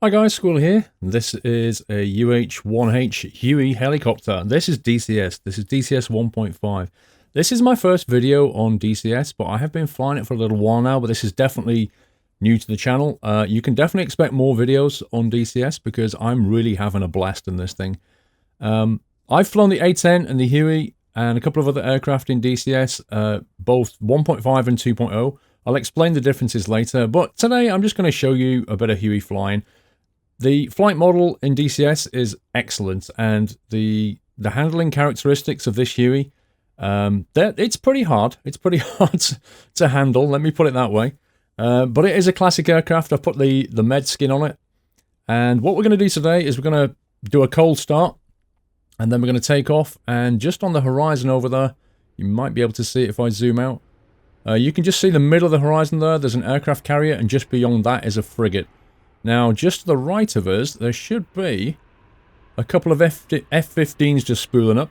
Hi guys, Squirrel here. This is a UH-1H Huey helicopter. This is DCS. This is DCS 1.5. This is my first video on DCS, but I have been flying it for a little while now, but this is definitely new to the channel. You can definitely expect more videos on DCS because I'm really having a blast in this thing. I've flown the A-10 and the Huey and a couple of other aircraft in DCS, both 1.5 and 2.0. I'll explain the differences later, but today I'm just going to show you a bit of Huey flying. The flight model in DCS is excellent, and the handling characteristics of this Huey, it's pretty hard. It's pretty hard to handle, let me put it that way. But it is a classic aircraft. I've put the med skin on it. And what we're going to do today is we're going to do a cold start, and then we're going to take off. And just on the horizon over there, you might be able to see it if I zoom out. You can just see the middle of the horizon there. There's an aircraft carrier, and just beyond that is a frigate. Now, just to the right of us, there should be a couple of F-15s just spooling up.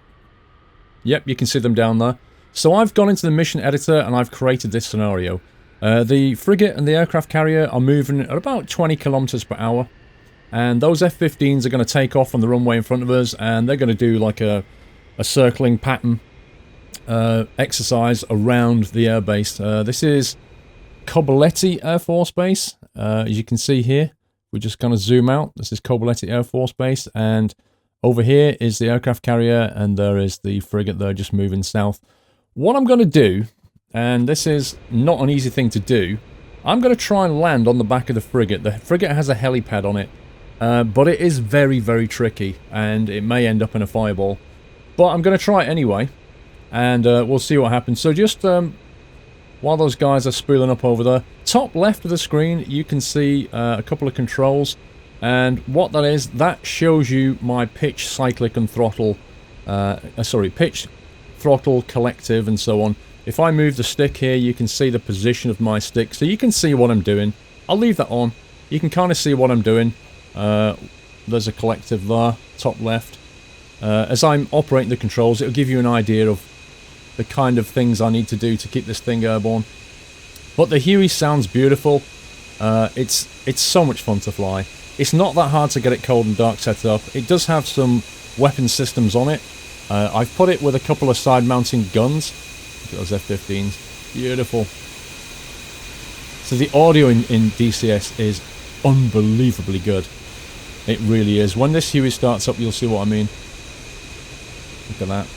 Yep, you can see them down there. So I've gone into the mission editor and I've created this scenario. The frigate and the aircraft carrier are moving at about 20 kilometers per hour. And those F-15s are going to take off on the runway in front of us, and they're going to do like a circling pattern exercise around the airbase. This is Kobuleti Air Force Base, as you can see here. We just kind of zoom out. This is Kobuleti Air Force Base, and over here is the aircraft carrier, and there is the frigate there just moving south. What I'm going to do, and this is not an easy thing to do, I'm going to try and land on the back of the frigate. The frigate has a helipad on it, but it is very, very tricky, and it may end up in a fireball. But I'm going to try it anyway, and we'll see what happens. So just while those guys are spooling up over there, top left of the screen, you can see a couple of controls. And what that is, that shows you my pitch, cyclic, and throttle. Pitch, throttle, collective, and so on. If I move the stick here, you can see the position of my stick. So you can see what I'm doing. I'll leave that on. You can kind of see what I'm doing. There's a collective there, top left. As I'm operating the controls, it'll give you an idea of the kind of things I need to do to keep this thing airborne. But the Huey sounds beautiful. It's so much fun to fly. It's not that hard to get it cold and dark set up. It does have some weapon systems on it. I've put it with a couple of side mounting guns. Look at those F-15s. Beautiful. So the audio in DCS is unbelievably good. It really is. When this Huey starts up, you'll see what I mean. Look at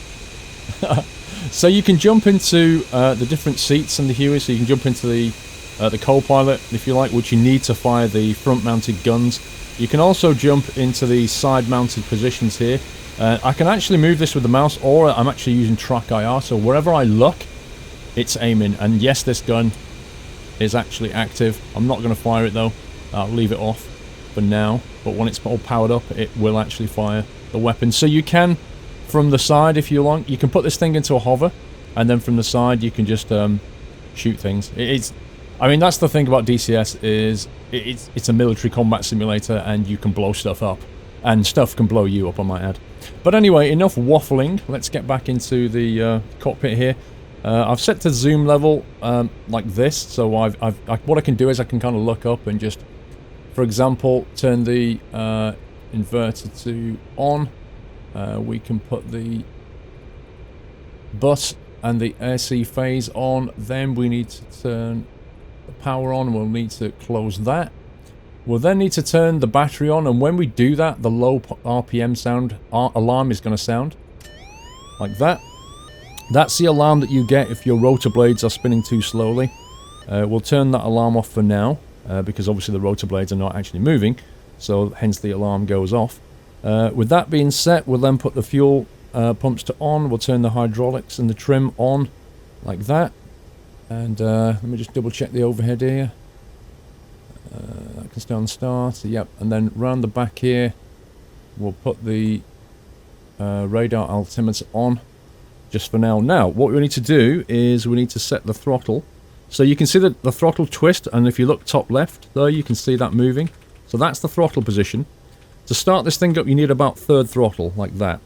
that. So you can jump into the different seats in the Huey. So you can jump into the co-pilot, if you like, which you need to fire the front-mounted guns. You can also jump into the side-mounted positions here. I can actually move this with the mouse, or I'm actually using track IR. So wherever I look, it's aiming. And yes, this gun is actually active. I'm not going to fire it though. I'll leave it off for now. But when it's all powered up, it will actually fire the weapon. So you can, from the side, if you want, you can put this thing into a hover, and then from the side you can just shoot things. I mean, that's the thing about DCS is it's a military combat simulator, and you can blow stuff up, and stuff can blow you up, I might add. But anyway, enough waffling. Let's get back into the cockpit here. I've set the zoom level like this, so what I can do is I can kind of look up and just, for example, turn the inverter to on. We can put the bus and the AC phase on. Then we need to turn the power on. We'll need to close that. We'll then need to turn the battery on, and when we do that, the low RPM alarm is going to sound like that. That's the alarm that you get if your rotor blades are spinning too slowly. We'll turn that alarm off for now, because obviously the rotor blades are not actually moving, so hence the alarm goes off. With that being set, we'll then put the fuel pumps to on. We'll turn the hydraulics and the trim on like that. And let me just double check the overhead here. That can stay on start. Yep. And then round the back here, we'll put the radar altimeter on just for now. Now, what we need to do is we need to set the throttle. So you can see the throttle twist, and if you look top left there, you can see that moving. So that's the throttle position. To start this thing up, you need about third throttle, like that.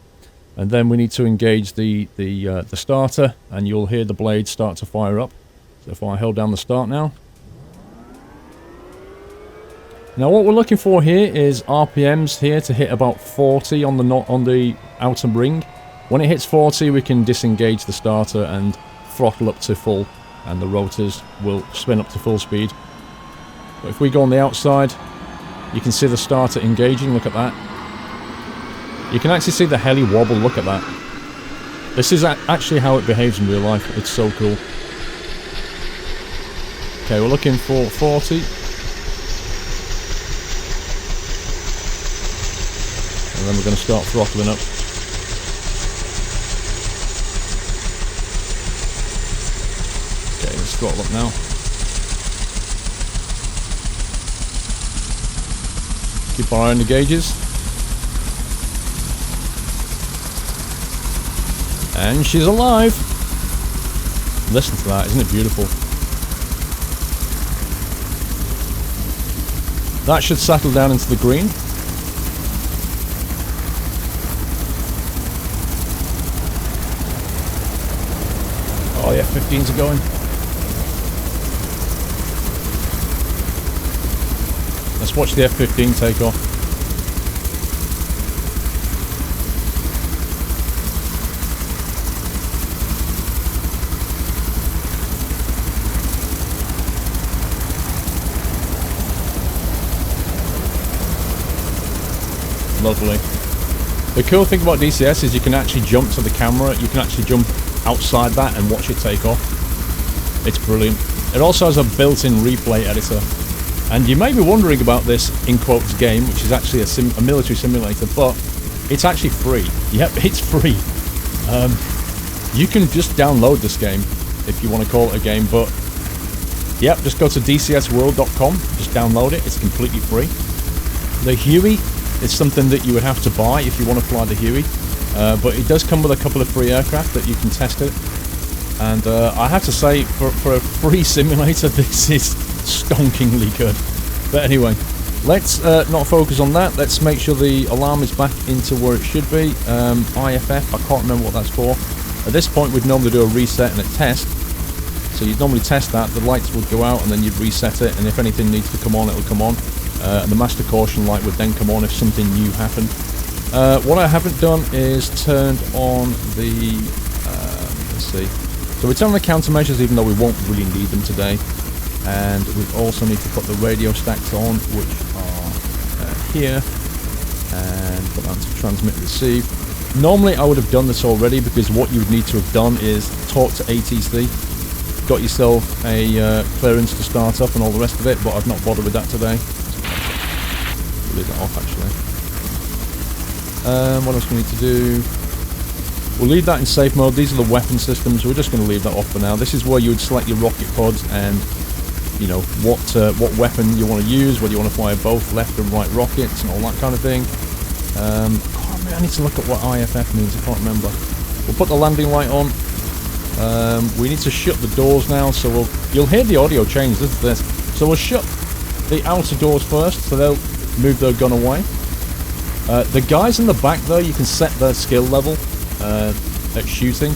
And then we need to engage the starter, and you'll hear the blade start to fire up. So if I hold down the start now, Now what we're looking for here is RPMs here to hit about 40 on the outer ring. When it hits 40 we can disengage the starter and throttle up to full, and the rotors will spin up to full speed. But if we go on the outside, you can see the starter engaging, look at that. You can actually see the heli wobble, look at that. This is actually how it behaves in real life, it's so cool. Okay, we're looking for 40. And then we're going to start throttling up. Okay, let's throttle up now. Keep our eye on the gauges. And she's alive! Listen to that, isn't it beautiful? That should settle down into the green. Oh yeah, 15s are going. Let's watch the F-15 take off. Lovely. The cool thing about DCS is you can actually jump to the camera, you can actually jump outside that and watch it take off. It's brilliant. It also has a built-in replay editor. And you may be wondering about this, in quotes, game, which is actually a military simulator, but it's actually free. Yep, it's free. You can just download this game, if you want to call it a game, but yep, just go to DCSWorld.com, just download it, it's completely free. The Huey is something that you would have to buy if you want to fly the Huey, but it does come with a couple of free aircraft that you can test it. And I have to say, for a free simulator, this is stonkingly good. But anyway, let's not focus on that. Let's make sure the alarm is back into where it should be. IFF, I can't remember what that's for. At this point we'd normally do a reset and a test. So you'd normally test that, the lights would go out and then you'd reset it, and if anything needs to come on, it'll come on. And the master caution light would then come on if something new happened. What I haven't done is turned on the... let's see. So we turn on the countermeasures even though we won't really need them today. And we also need to put the radio stacks on, which are here, and put that to transmit and receive. Normally I would have done this already, because what you would need to have done is talk to ATC, got yourself a clearance to start up and all the rest of it, but I've not bothered with that today. We'll leave that off actually. What else we need to do? We'll leave that in safe mode. These are the weapon systems, we're just going to leave that off for now. This is where you would select your rocket pods and you know what weapon you want to use, whether you want to fire both left and right rockets and all that kind of thing. I need to look at what IFF means, I can't remember. We'll put the landing light on. We need to shut the doors now, so you'll hear the audio change, listen to this. So we'll shut the outer doors first, so they'll move their gun away. The guys in the back though, you can set their skill level at shooting.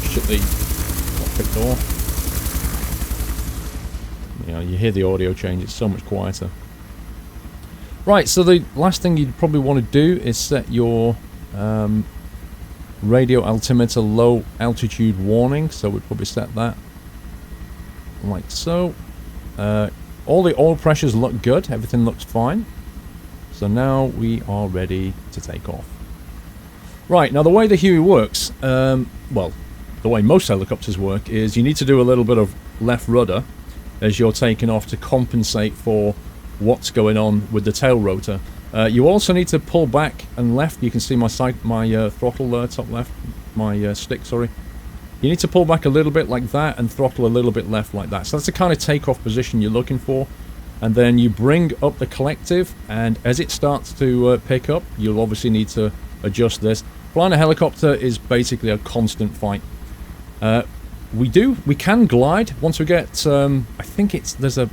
Shut the cockpit door. You know, you hear the audio change, it's so much quieter. Right, so the last thing you'd probably want to do is set your radio altimeter low altitude warning, so we'd probably set that like so. All the oil pressures look good, everything looks fine. So now we are ready to take off. Right, now the way the Huey works, well, the way most helicopters work is you need to do a little bit of left rudder as you're taking off to compensate for what's going on with the tail rotor. You also need to pull back and left. You can see my throttle there, top left, my stick, sorry. You need to pull back a little bit like that and throttle a little bit left like that. So that's the kind of takeoff position you're looking for. And then you bring up the collective, and as it starts to pick up, you'll obviously need to adjust this. Flying a helicopter is basically a constant fight. We can glide once we get, I think there's a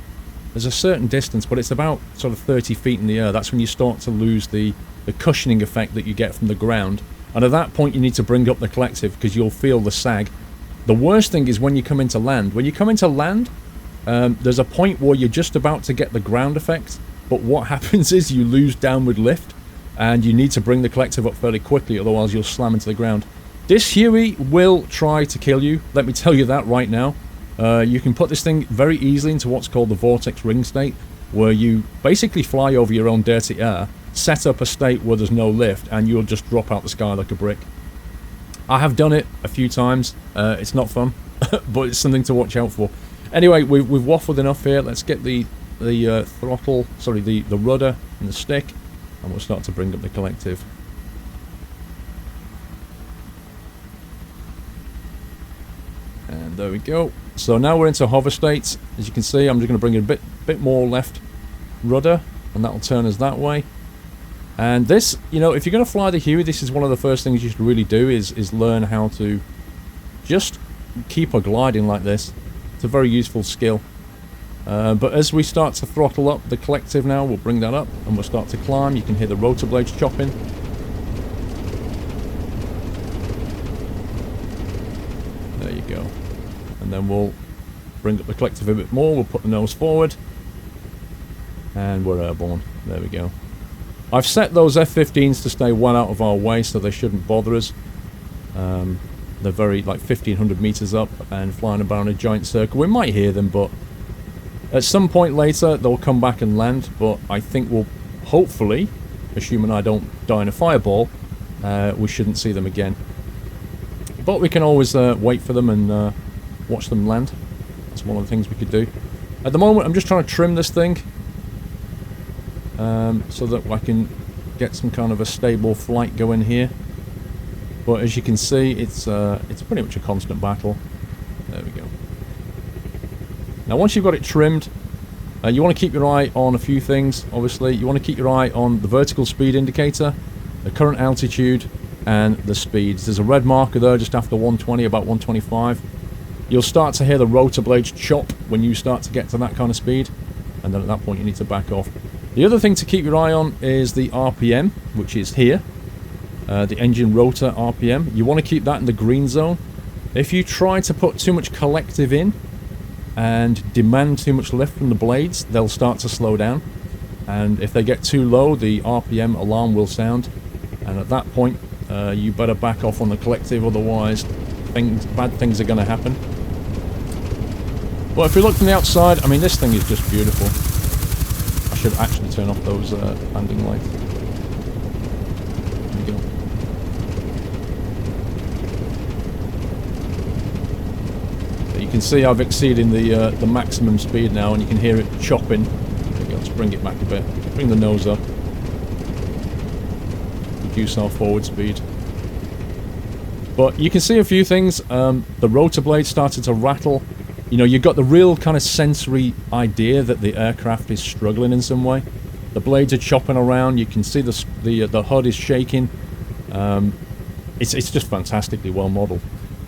certain distance, but it's about sort of 30 feet in the air. That's when you start to lose the cushioning effect that you get from the ground. And at that point you need to bring up the collective because you'll feel the sag. The worst thing is when you come into land. When you come into land, there's a point where you're just about to get the ground effect, but what happens is you lose downward lift, and you need to bring the collective up fairly quickly, otherwise you'll slam into the ground. This Huey will try to kill you, let me tell you that right now. You can put this thing very easily into what's called the vortex ring state, where you basically fly over your own dirty air, set up a state where there's no lift, and you'll just drop out the sky like a brick. I have done it a few times. It's not fun, but it's something to watch out for. Anyway, we've waffled enough here. Let's get the throttle, sorry, the rudder and the stick, and we'll start to bring up the collective. And there we go. So now we're into hover state. As you can see, I'm just going to bring in a bit more left rudder, and that'll turn us that way. And this, you know, if you're going to fly the Huey, this is one of the first things you should really do is learn how to just keep her gliding like this. It's a very useful skill. But as we start to throttle up the collective now, we'll bring that up and we'll start to climb. You can hear the rotor blades chopping. There you go. And then we'll bring up the collective a bit more. We'll put the nose forward. And we're airborne. There we go. I've set those F-15s to stay well out of our way, so they shouldn't bother us. They're very, like, 1,500 meters up and flying about in a giant circle. We might hear them, but at some point later, they'll come back and land. But I think we'll, hopefully, assuming I don't die in a fireball, we shouldn't see them again. But we can always wait for them and watch them land. That's one of the things we could do. At the moment, I'm just trying to trim this thing. So that I can get some kind of a stable flight going here. But as you can see, it's pretty much a constant battle. There we go. Now once you've got it trimmed, you want to keep your eye on a few things. Obviously, you want to keep your eye on the vertical speed indicator, the current altitude, and the speeds. There's a red marker there just after 120, about 125. You'll start to hear the rotor blades chop when you start to get to that kind of speed, and then at that point you need to back off. The other thing to keep your eye on is the RPM, which is here. The engine rotor RPM. You want to keep that in the green zone. If you try to put too much collective in and demand too much lift from the blades, they'll start to slow down. And if they get too low, the RPM alarm will sound. And at that point, you better back off on the collective, otherwise bad things are going to happen. But if we look from the outside, I mean, this thing is just beautiful. I should actually turn off those landing lights. There we go. You can see I've exceeded the maximum speed now, and you can hear it chopping. There we go. Let's bring it back a bit. Bring the nose up. Reduce our forward speed. But you can see a few things. The rotor blade started to rattle. You know, you've got the real kind of sensory idea that the aircraft is struggling in some way. The blades are chopping around. You can see the HUD is shaking. It's just fantastically well modeled.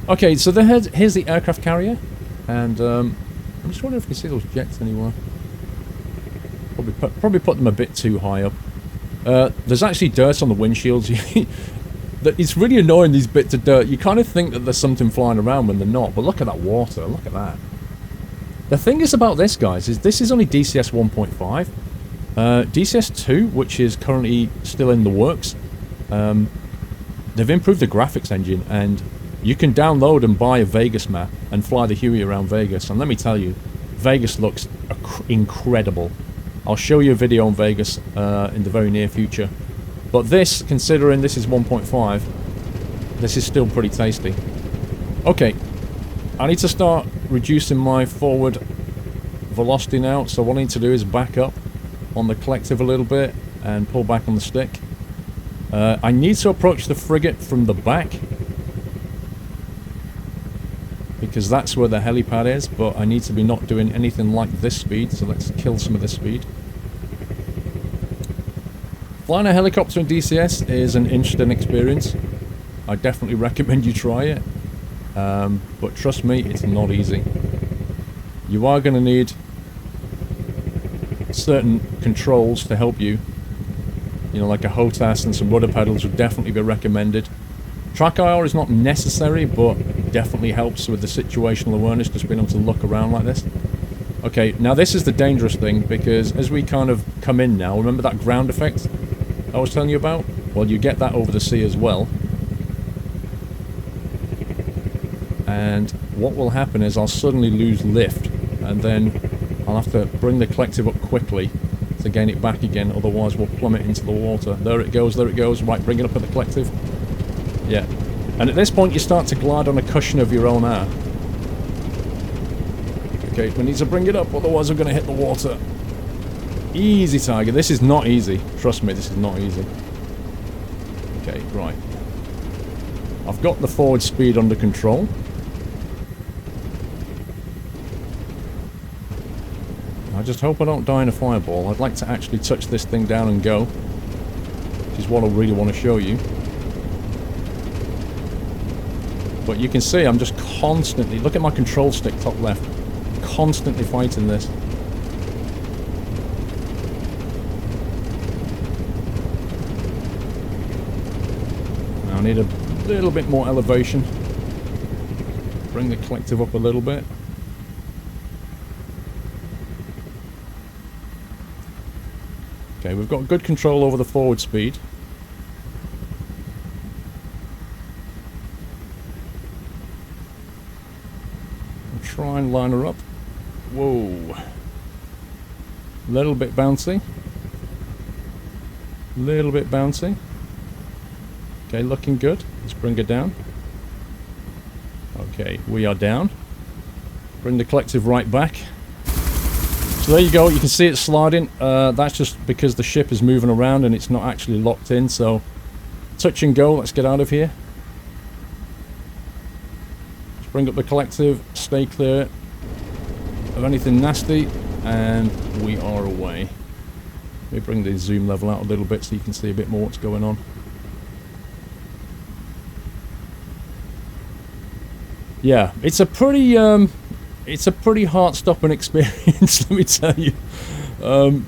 Okay, so here's the aircraft carrier, and I'm just wondering if you can see those jets anywhere. Probably put them a bit too high up. There's actually dirt on the windshields. It's really annoying, these bits of dirt. You kind of think that there's something flying around when they're not, but look at that water. Look at that. The thing is about this, guys, is this is only DCS 1.5. DCS 2, which is currently still in the works, they've improved the graphics engine, and you can download and buy a Vegas map and fly the Huey around Vegas. And let me tell you, Vegas looks incredible. I'll show you a video on Vegas in the very near future. But this, considering this is 1.5, this is still pretty tasty. Okay, I need to start reducing my forward velocity now, so what I need to do is back up on the collective a little bit and pull back on the stick. I need to approach the frigate from the back, because that's where the helipad is, but I need to be not doing anything like this speed, so let's kill some of this speed. Flying a helicopter in DCS is an interesting experience. I definitely recommend you try it. But trust me, it's not easy. You are going to need certain controls to help you. You know, like a HOTAS and some rudder pedals would definitely be recommended. Track IR is not necessary, but definitely helps with the situational awareness, just being able to look around like this. Okay, now this is the dangerous thing, because as we kind of come in now, remember that ground effect I was telling you about? Well, you get that over the sea as well. And what will happen is I'll suddenly lose lift, and then I'll have to bring the collective up quickly to gain it back again, otherwise we'll plummet into the water. There it goes, there it goes. Right, bring it up at the collective. Yeah. And at this point you start to glide on a cushion of your own air. Okay, we need to bring it up, otherwise we're going to hit the water. Easy, Tiger. This is not easy. Trust me, this is not easy. Okay, right. I've got the forward speed under control. I just hope I don't die in a fireball. I'd like to actually touch this thing down and go, which is what I really want to show you. But you can see I'm just constantly, look at my control stick top left, constantly fighting this. Now I need a little bit more elevation. Bring the collective up a little bit. Okay, we've got good control over the forward speed. I'll try and line her up. Whoa. Little bit bouncy. Little bit bouncy. Okay, looking good. Let's bring her down. Okay, we are down. Bring the collective right back. So there you go, you can see it sliding. That's just because the ship is moving around and it's not actually locked in, so touch and go, let's get out of here. Let's bring up the collective, stay clear of anything nasty, and we are away. Let me bring the zoom level out a little bit so you can see a bit more what's going on. Yeah, it's a pretty heart-stopping experience, let me tell you.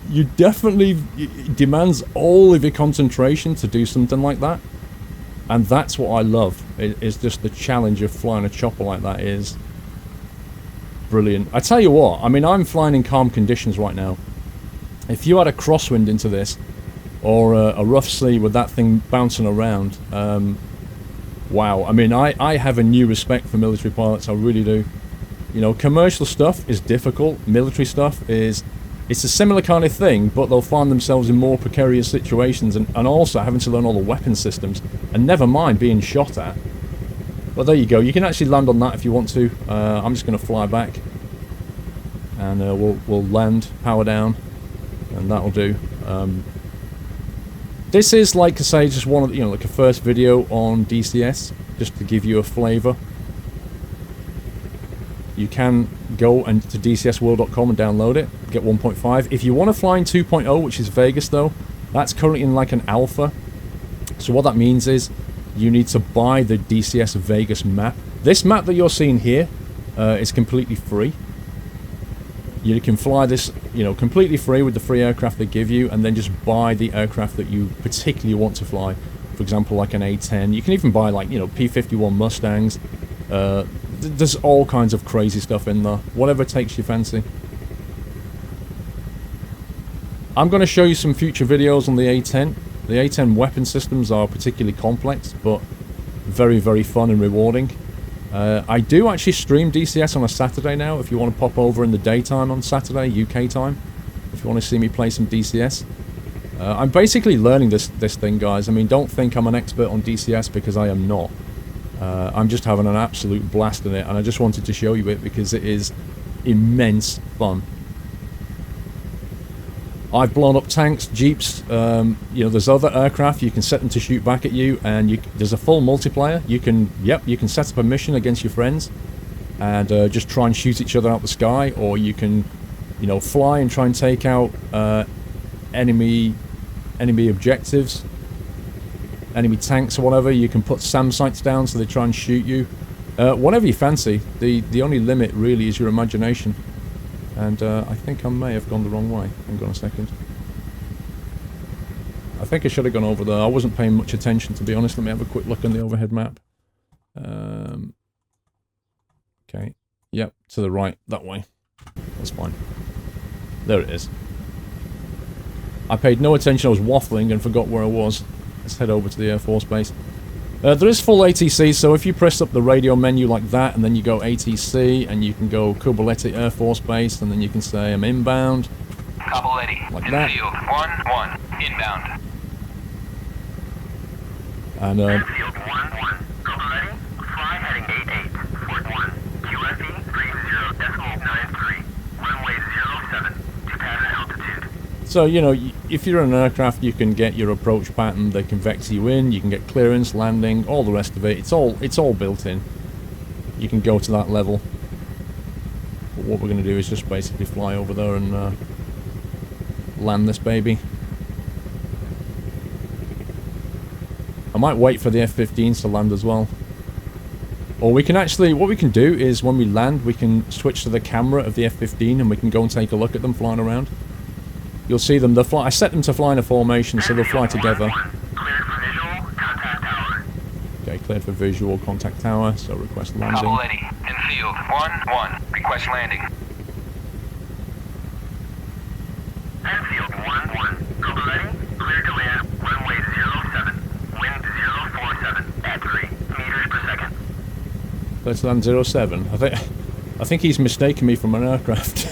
You definitely, it demands all of your concentration to do something like that. And that's what I love, is just the challenge of flying a chopper like that is brilliant. I tell you what, I mean, I'm flying in calm conditions right now. If you had a crosswind into this, or a rough sea with that thing bouncing around, wow. I mean, I have a new respect for military pilots, I really do. You know, commercial stuff is difficult, military stuff is, it's a similar kind of thing, but they'll find themselves in more precarious situations and also having to learn all the weapon systems, and never mind being shot at. But there you go, you can actually land on that if you want to. I'm just going to fly back, and we'll land, power down, and that'll do. This is, like I say, just one of the, like a first video on DCS, just to give you a flavour. You can go to DCSWorld.com and download it, get 1.5. If you want to fly in 2.0, which is Vegas though, that's currently in like an alpha. So what that means is, you need to buy the DCS Vegas map. This map that you're seeing here is completely free. You can fly this, completely free with the free aircraft they give you, and then just buy the aircraft that you particularly want to fly. For example, like an A-10. You can even buy like, P-51 Mustangs. There's all kinds of crazy stuff in there. Whatever takes your fancy. I'm going to show you some future videos on the A-10. The A-10 weapon systems are particularly complex, but very, very fun and rewarding. I do actually stream DCS on a Saturday now, if you want to pop over in the daytime on Saturday, UK time. If you want to see me play some DCS. I'm basically learning this thing, guys. I mean, don't think I'm an expert on DCS, because I am not. I'm just having an absolute blast in it, and I just wanted to show you it because it is immense fun. I've blown up tanks, jeeps, there's other aircraft, you can set them to shoot back at you, and there's a full multiplayer. You can set up a mission against your friends, and just try and shoot each other out the sky, or you can, fly and try and take out enemy objectives. Enemy tanks or whatever. You can put SAM sights down so they try and shoot you. Whatever you fancy. The only limit really is your imagination. And I think I may have gone the wrong way. Hang on a second. I think I should have gone over there. I wasn't paying much attention, to be honest. Let me have a quick look on the overhead map. Okay. Yep, to the right, that way. That's fine. There it is. I paid no attention, I was waffling and forgot where I was. Let's head over to the Air Force Base. There is full ATC, so if you press up the radio menu like that, and then you go ATC, and you can go Kobuleti Air Force Base, and then you can say I'm inbound. Kobuleti, like in that. field, 1-1, inbound. And Field 1-1, Kobuleti, fly heading 88, Fort 1, QFE 30.93, runway 07, to pattern altitude. so, you know, if you're an aircraft, you can get your approach pattern, they can vex you in, you can get clearance, landing, all the rest of it. It's all built in. You can go to that level. But what we're going to do is just basically fly over there and land this baby. I might wait for the F-15s to land as well. Or we can actually, what we can do is when we land, we can switch to the camera of the F-15 and we can go and take a look at them flying around. You'll see them, I set them to fly in a formation, so they'll fly together. Cleared for visual, contact tower. Okay, cleared for visual, contact tower, so request landing. Kobuleti, in field, 1-1, request landing. Enfield 1-1, Kobuleti, clear to land, runway 07, wind 047, at 3 meters per second. Let's land 07. I think he's mistaken me from an aircraft.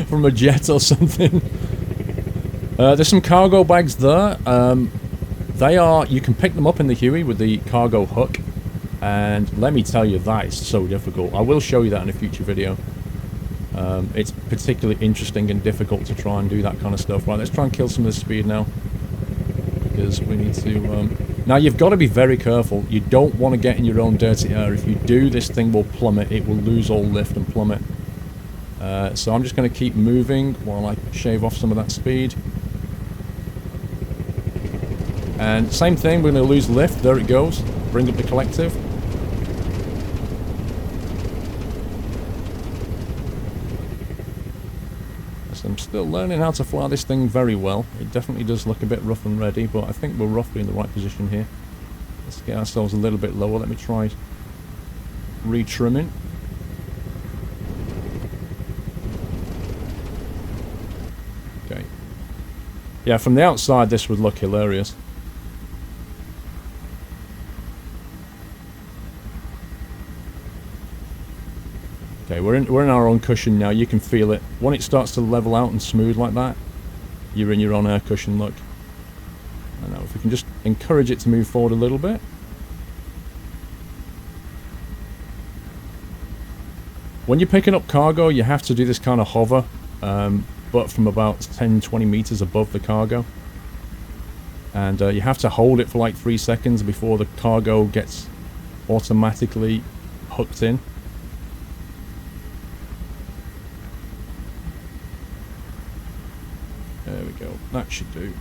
From a jet or something. There's some cargo bags there. They are, you can pick them up in the Huey with the cargo hook. And let me tell you, that is so difficult. I will show you that in a future video. It's particularly interesting and difficult to try and do that kind of stuff. Right, let's try and kill some of the speed now. Because we need to... Now, you've got to be very careful. You don't want to get in your own dirty air. If you do, this thing will plummet. It will lose all lift and plummet. So I'm just going to keep moving while I shave off some of that speed. And same thing, we're going to lose lift. There it goes. Bring up the collective. So I'm still learning how to fly this thing very well. It definitely does look a bit rough and ready, but I think we're roughly in the right position here. Let's get ourselves a little bit lower. Let me try retrimming. Okay. Yeah, from the outside this would look hilarious. Okay, we're in our own cushion now. You can feel it. When it starts to level out and smooth like that, you're in your own air cushion, look. I know, if we can just encourage it to move forward a little bit. When you're picking up cargo, you have to do this kind of hover, but from about 10-20 meters above the cargo. And you have to hold it for like 3 seconds before the cargo gets automatically hooked in. There we go, that should do.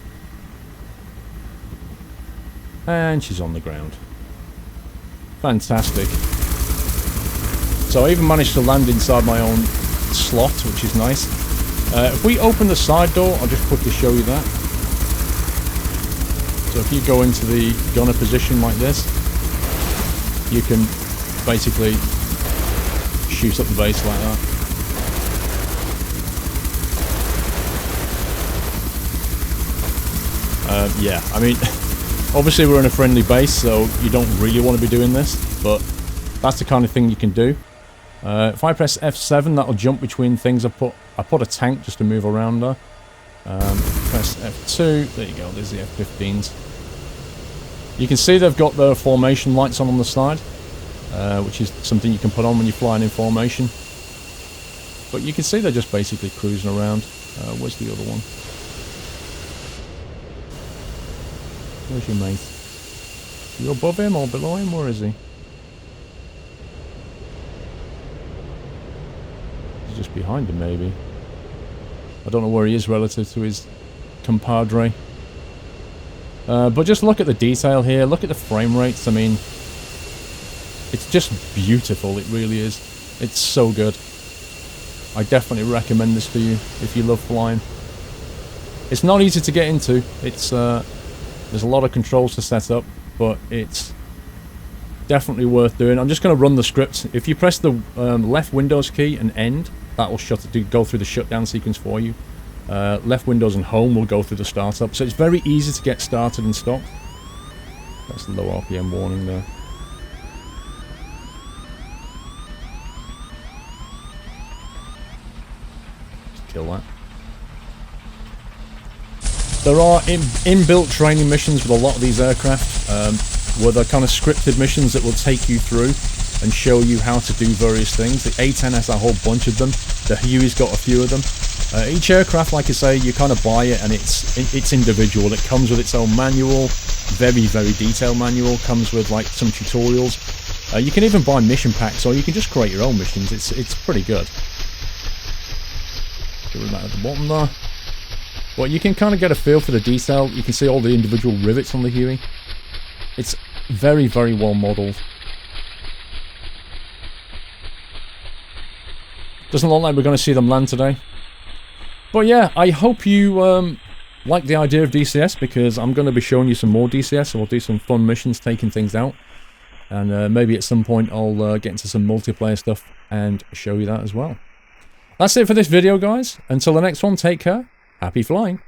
And she's on the ground. Fantastic. So I even managed to land inside my own slot, which is nice. If we open the side door, I'll just quickly show you that. So if you go into the gunner position like this, you can basically shoot up the base like that. Yeah, I mean, obviously we're in a friendly base, so you don't really want to be doing this, but that's the kind of thing you can do. If I press F7, that'll jump between things. I put a tank just to move around there. Press F2, there you go, there's the F-15s. You can see they've got their formation lights on the side, which is something you can put on when you're flying in formation. But you can see they're just basically cruising around. Where's the other one? Where's your mate? You above him or below him? Where is he? He's just behind him, maybe. I don't know where he is relative to his compadre. But just look at the detail here. Look at the frame rates. I mean, it's just beautiful. It really is. It's so good. I definitely recommend this to you if you love flying. It's not easy to get into. It's there's a lot of controls to set up, but it's definitely worth doing. I'm just going to run the script. If you press the left Windows key and end, That will go through the shutdown sequence for you. Left Windows and Home will go through the startup. So it's very easy to get started and stopped. That's the low RPM warning there. Just kill that. There are inbuilt training missions with a lot of these aircraft, where they're kind of scripted missions that will take you through and show you how to do various things. The A-10 has a whole bunch of them. The Huey's got a few of them. Each aircraft, like I say, you kind of buy it and it's individual. It comes with its own manual, very, very detailed manual. Comes with like some tutorials. You can even buy mission packs, or you can just create your own missions. It's pretty good. Get rid of that at the bottom there. But you can kind of get a feel for the detail. You can see all the individual rivets on the Huey. It's very, very well modelled. Doesn't look like we're going to see them land today. But yeah, I hope you like the idea of DCS, because I'm going to be showing you some more DCS, so we'll do some fun missions taking things out. And maybe at some point I'll get into some multiplayer stuff and show you that as well. That's it for this video, guys. Until the next one, take care. Happy flying.